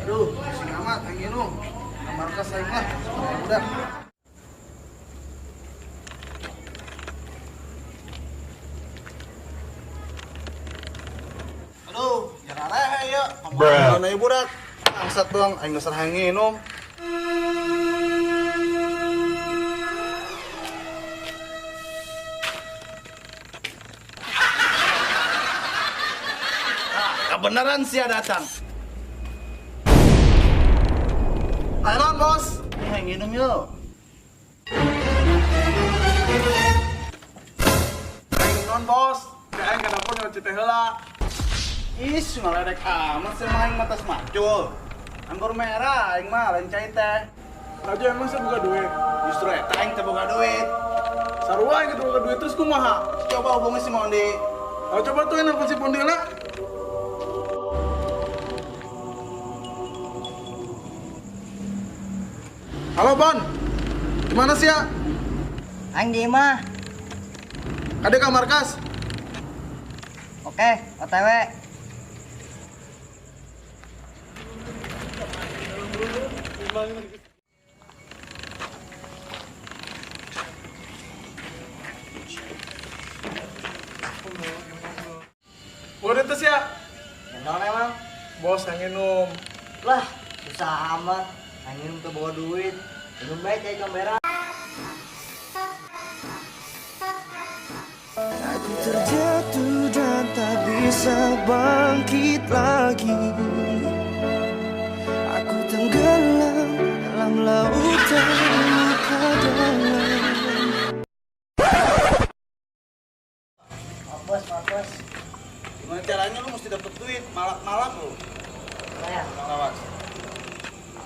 Aduh, pusing amat yang ini. Markas saya mah. Udah. Aduh, jangan arah ya. Mana ibu dak? Angsat doang, aing dasar hangin om. Kebenaran sih datang. Ayo non bos, yang minum yuk. Ayo non bos, jangan ke dapur nyocit teh heula. Is ngaledek amat sih main matas macul. Anggur merah, aing mah lain cai teh. Aja emang saya buka duit. Justru eta aing teh boga duit. Sarua gitu buka duit terus kumaha? Coba hubungi si Mondi. Oh, coba tuh nelfon si Pondela. Halo Bon, gimana sih ya? Aing di mah. Ada ke markas? Oke, OTW. Boleh tes ya? Gendong emang. Bos yang minum. Lah, susah amat. Aing minum ke bawa duit. Minum baik cai kamera. Aku terjatuh dan tak bisa bangkit lagi. Aku tenggelam dalam lautan luka dalam. Bos. Gimana caranya lu mesti dapet duit malak-malak lu. Saya, Lawas.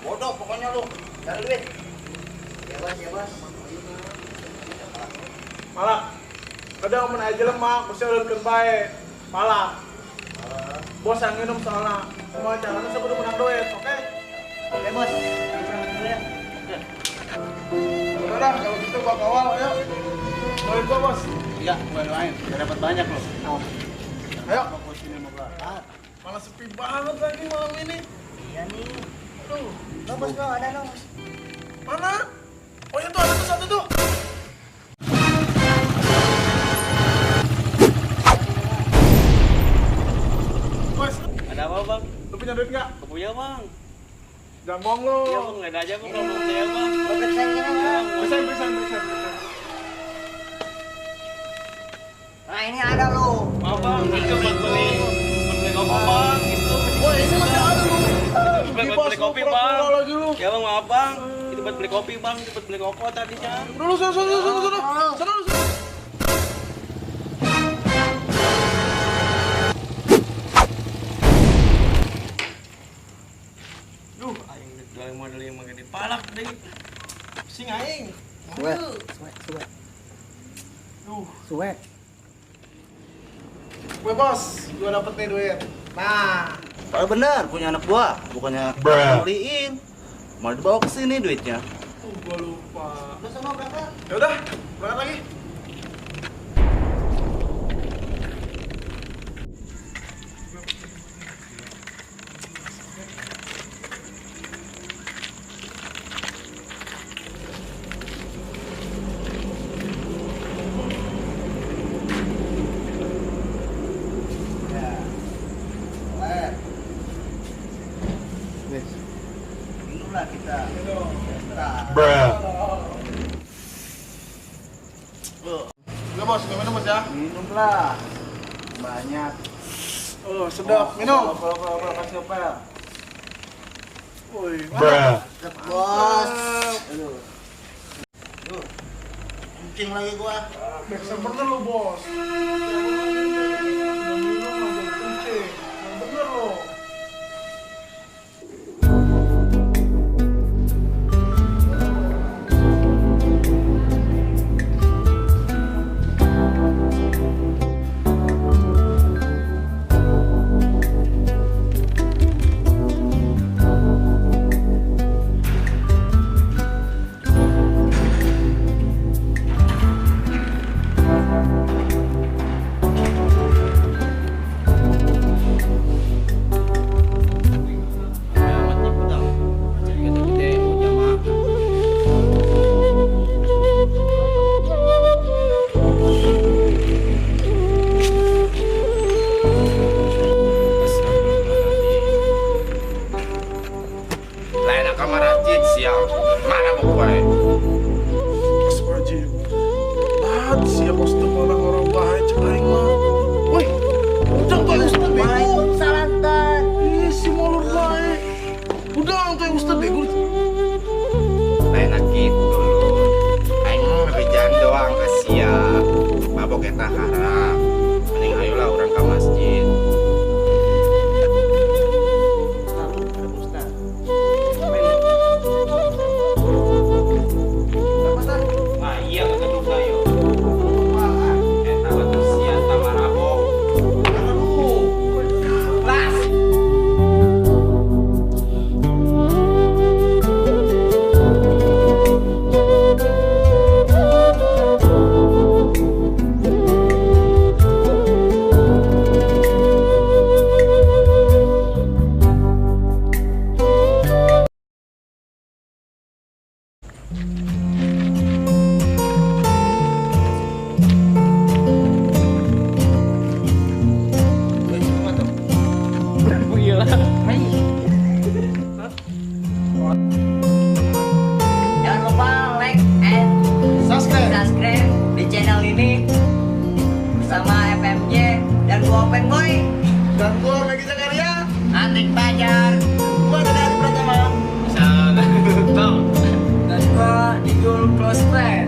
Bodoh pokoknya lu. cari duit. Ya bos. Malah, kadang mun aja lemak, mesti urutkeun bae. Malah. Bos yang minum soalnya. Semua caranya sebelum menang duit, oke? Oke bos. Dulu ya. Udah dah, kalau gitu gua kawal, ayo. Doain gua bos. Iya, gua doain. Biar dapat banyak lu. Ayo. Fokus ini mau berangkat. Malah sepi banget lagi malam ini. Iya nih. Tuh, No bos, no ada no. mana? Oh ya tuh ada tuh satu tuh. Bos, Ada apa bang? lu punya duit nggak? Gak punya bang. Jangan bohong lu. Iya bang, nggak ada aja bang kalau belum saya bang. Lo periksa ini bang. Bisa. Nah ini ada lo. Maaf bang, itu buat beli kopi bang gitu. Wah ini masih ada lu. Buat beli kopi bang. Pura-pura lagi lu. Ya bang, maaf bang. Itu buat beli kopi bang, itu buat beli rokok tadinya. Udah lu sana. Sana. Duh, aing dari model yang makin dipalak deh. Sing aing. Suwe. Gue bos, gue dapet nih duit. Nah, Soalnya benar punya anak buah, bukannya beliin. Malah dibawa ke sini duitnya. gue lupa. Lo sama berangkat? Ya udah, berangkat lagi. Minumlah kita. Udah bos, gue minum bos ya. Minumlah. Banyak. Oh, sedap. Minum. Apa kasih apa? Woi, Bos. Aduh. Duh. Kencing lagi gua. Biasa bener lu bos. Udah minum aja kencing. Yang bener lo. masjid siang. Mana mau gue? Astagfirullahaladzim. Siapa Ustaz orang-orang baik cek aing mah. Woi, udang tuh Ustaz bego. Waalaikumsalam Tan. Ih, si molor baik. Udang tuh Ustaz bego. Lain lagi dulu. Aing mau ngebejan doang Asia. Mabok eta haram. Mending ayolah orang ke masjid. Nah iya ke gedung saya. Eta batu sia tamarabok. Las. Jangan lupa like and subscribe di channel ini bersama FMJ dan gua Open Boy, Dan gua Megi Zakaria. Antik Pajar, Gua dari Pratama. Bisa. Tahu. dan gua Digul Close Friend.